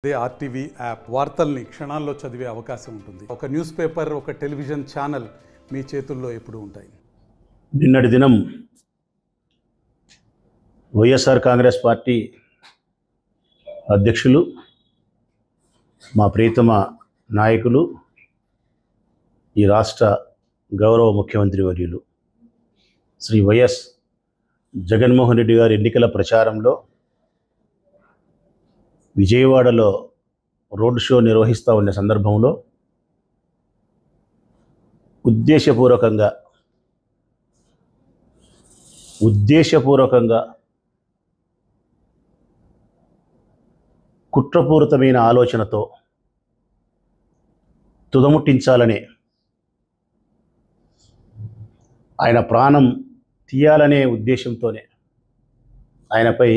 అదే RTV app వార్తల్ని క్షణాల్లో చదివే అవకాశం ఉంటుంది. ఒక న్యూస్ పేపర్, ఒక టెలివిజన్ ఛానల్ మీ చేతుల్లో ఎప్పుడూ ఉంటాయి. నిన్నటి దినం వైఎస్ఆర్ కాంగ్రెస్ పార్టీ అధ్యక్షులు, మా ప్రియతమ నాయకులు, ఈ రాష్ట్ర గౌరవ ముఖ్యమంత్రి వర్యులు శ్రీ వైఎస్ జగన్మోహన్ రెడ్డి గారి ఎన్నికల ప్రచారంలో విజయవాడలో రోడ్ షో నిర్వహిస్తూ ఉన్న సందర్భంలో ఉద్దేశపూర్వకంగా కుట్రపూరితమైన ఆలోచనతో తుదముట్టించాలనే, ఆయన ప్రాణం తీయాలనే ఉద్దేశంతోనే ఆయనపై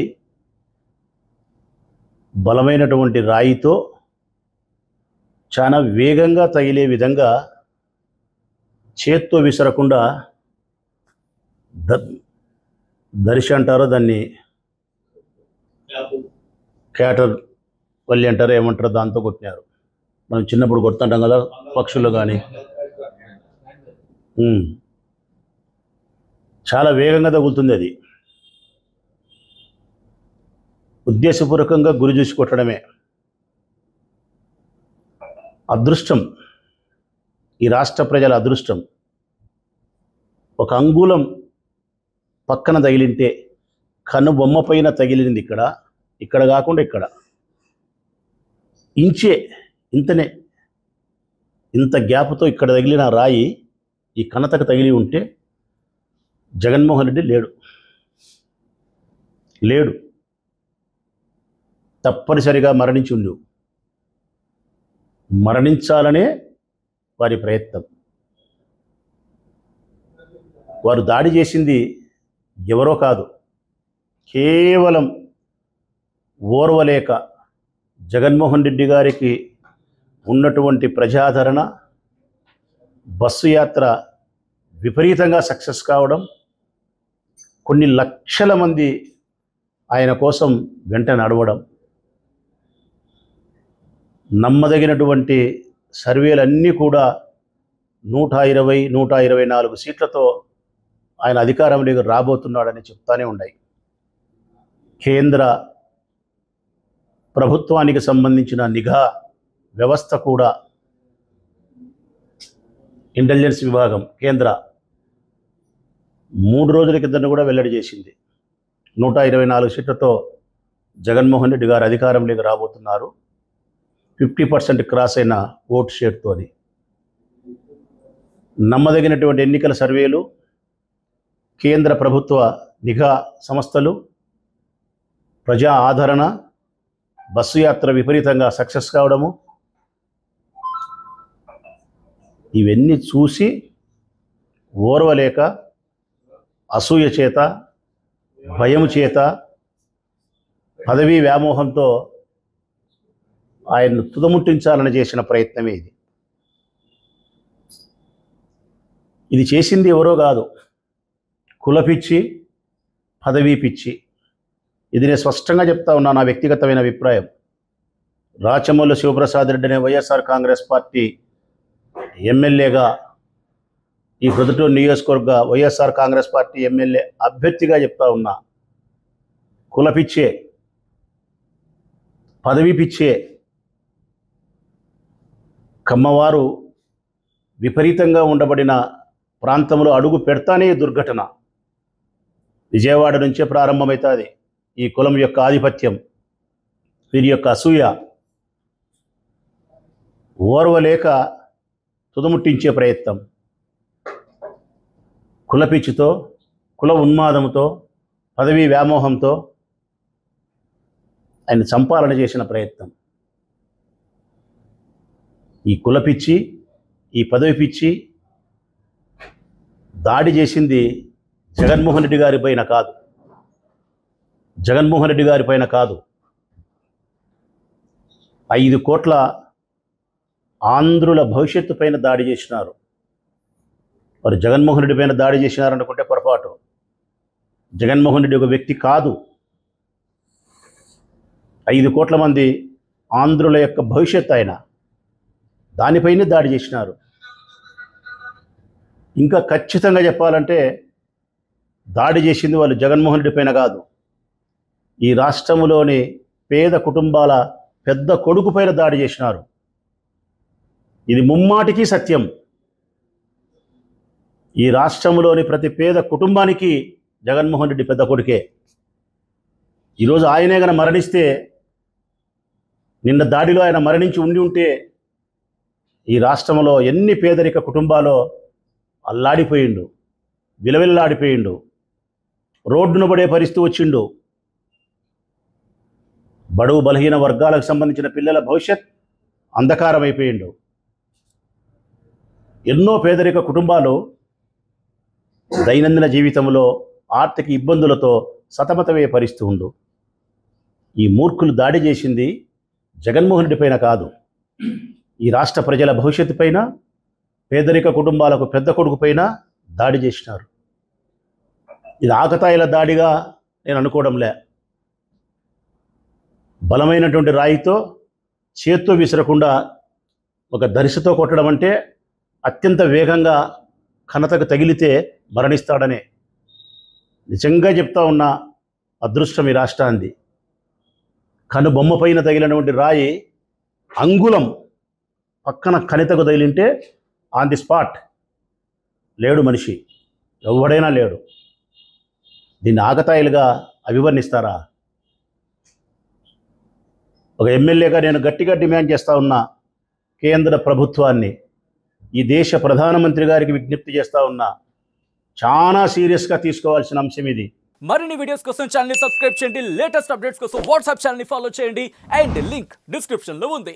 బలమైనటువంటి రాయితో చాలా వేగంగా తగిలే విధంగా చేత్తో విసరకుండా దర్శ అంటారో, దాన్ని క్యాటర్ వల్లి అంటారో ఏమంటారో, దాంతో కొట్టినారు. మనం చిన్నప్పుడు కొడుతుంటాం కదా పక్షులు కానీ. చాలా వేగంగా తగులుతుంది. అది ఉద్దేశపూర్వకంగా గురి చూసి కొట్టడమే. అదృష్టం, ఈ రాష్ట్ర ప్రజల అదృష్టం. ఒక అంగుళం పక్కన తగిలింటే కన్ను బొమ్మ పైన తగిలింది. ఇక్కడ కాకుండా ఇక్కడ ఇంతనే ఇంత గ్యాప్తో ఇక్కడ తగిలిన రాయి ఈ కన్నతకు తగిలి ఉంటే జగన్మోహన్ రెడ్డి లేడు, తప్పనిసరిగా మరణించాలనే వారి ప్రయత్నం. వారు దాడి చేసింది ఎవరో కాదు, కేవలం ఓర్వలేక జగన్మోహన్ రెడ్డి గారికి ఉన్నటువంటి ప్రజాదరణ, బస్సు యాత్ర విపరీతంగా సక్సెస్ కావడం, కొన్ని లక్షల మంది ఆయన కోసం వెంట నడవడం, నమ్మదగినటువంటి సర్వేలన్నీ కూడా 120-124 సీట్లతో ఆయన అధికారంలోకి రాబోతున్నాడని చెప్తానే ఉన్నాయి. కేంద్ర ప్రభుత్వానికి సంబంధించిన నిఘా వ్యవస్థ కూడా, ఇంటెలిజెన్స్ విభాగం కేంద్ర 3 రోజుల కింద కూడా వెల్లడి చేసింది. 124 సీట్లతో జగన్మోహన్ రెడ్డి గారు అధికారంలోకి రాబోతున్నారు, 50% క్రాస్ అయిన ఓటు షేర్తో. నమ్మదగినటువంటి ఎన్నికల సర్వేలు, కేంద్ర ప్రభుత్వ నిఘా సంస్థలు, ప్రజా ఆదరణ, బస్సు యాత్ర విపరీతంగా సక్సెస్ కావడము, ఇవన్నీ చూసి ఓర్వలేక, అసూయ చేత, భయం చేత, పదవీ వ్యామోహంతో ఆయన్ను తుదముట్టించాలని చేసిన ప్రయత్నమే ఇది. ఇది చేసింది ఎవరో కాదు, కులపిచ్చి, పదవీ పిచ్చి. ఇది నేను స్పష్టంగా చెప్తా ఉన్నా, నా వ్యక్తిగతమైన అభిప్రాయం. రాచమల్లు శివప్రసాద్ రెడ్డి అనే వైఎస్ఆర్ కాంగ్రెస్ పార్టీ ఎమ్మెల్యేగా, ఈ ప్రొద్దుటూరు నియోజకవర్గ వైఎస్ఆర్ కాంగ్రెస్ పార్టీ ఎమ్మెల్యే అభ్యర్థిగా చెప్తా ఉన్నా, కులపిచ్చే, పదవీ పిచ్చే, కమ్మవారు విపరీతంగా ఉండబడిన ప్రాంతంలో అడుగు పెడతానే దుర్ఘటన. విజయవాడ నుంచే ప్రారంభమవుతుంది ఈ కులం యొక్క ఆధిపత్యం, వీరి యొక్క అసూయ. ఓర్వలేక తుదముట్టించే ప్రయత్నం, కులపిచ్చితో, కుల ఉన్మాదంతో, పదవీ వ్యామోహంతో ఆయన చంపాలని చేసిన ప్రయత్నం. ఈ కులపిచ్చి, ఈ పదవి పిచ్చి దాడి చేసింది జగన్మోహన్ రెడ్డి గారి పైన కాదు, 5 కోట్ల ఆంధ్రుల భవిష్యత్తు పైన దాడి చేసినారు. వారు జగన్మోహన్ రెడ్డి పైన దాడి చేసినారనుకుంటే పొరపాటు. జగన్మోహన్ రెడ్డి ఒక వ్యక్తి కాదు, 5 కోట్ల మంది ఆంధ్రుల యొక్క భవిష్యత్ ఆయన. దానిపైనే దాడి చేసినారు. ఇంకా ఖచ్చితంగా చెప్పాలంటే దాడి చేసింది వాళ్ళు జగన్మోహన్ రెడ్డి పైన కాదు, ఈ రాష్ట్రంలోని పేద కుటుంబాల పెద్ద కొడుకు పైన దాడి చేసినారు. ఇది ముమ్మాటికి సత్యం. ఈ రాష్ట్రంలోని ప్రతి పేద కుటుంబానికి జగన్మోహన్ రెడ్డి పెద్ద కొడుకే. ఈరోజు ఆయనే గన మరణిస్తే, నిన్న దాడిలో ఆయన మరణించి ఉంటే ఈ రాష్ట్రంలో ఎన్ని పేదరిక కుటుంబాలో అల్లాడిపోయిండు, విలవిల్లాడిపోయిండు, రోడ్డున పడే పరిస్థితి వచ్చిండు. బడుగు బలహీన వర్గాలకు సంబంధించిన పిల్లల భవిష్యత్ అంధకారం అయిపోయిండు. ఎన్నో పేదరిక కుటుంబాలు దైనందిన జీవితంలో ఆర్థిక ఇబ్బందులతో సతమతమయ్యే పరిస్థితి ఉండు. ఈ మూర్ఖులు దాడి చేసింది జగన్మోహన్ రెడ్డి పైన కాదు, ఈ రాష్ట్ర ప్రజల భవిష్యత్తు పైన, పేదరిక కుటుంబాలకు పెద్ద కొడుకు పైన దాడి చేసినారు. ఇది ఆకతాయిల దాడిగా నేను అనుకోవడంలే. బలమైనటువంటి రాయితో చేత్తో విసరకుండా ఒక దరిశతో కొట్టడం అంటే అత్యంత వేగంగా ఘనతకు తగిలితే మరణిస్తాడనే. నిజంగా చెప్తా ఉన్న అదృష్టం ఈ రాష్ట్రాన్ని. కనుబొమ్మ పైన తగిలినటువంటి రాయి అంగుళం పక్కన కణితకు తగిలింటే ఆన్ ది స్పాట్ లేడు మనిషి, ఎవడైనా లేడు. దీన్ని ఆకతాయిలుగా అభివర్ణిస్తారా? ఒక ఎమ్మెల్యేగా నేను గట్టిగా డిమాండ్ చేస్తూ ఉన్నా కేంద్ర ప్రభుత్వాన్ని, ఈ దేశ ప్రధానమంత్రి గారికి విజ్ఞప్తి చేస్తూ ఉన్నా, చాలా సీరియస్గా తీసుకోవాల్సిన అంశం ఇది. మరిన్ని వీడియోస్ కోసం ఛానల్ ని సబ్స్క్రైబ్ చేయండి, లేటెస్ట్ అప్డేట్స్ కోసం వాట్సాప్ ఛానల్ ని ఫాలో చేయండి అండ్ లింక్ డిస్క్రిప్షన్ లో ఉంది.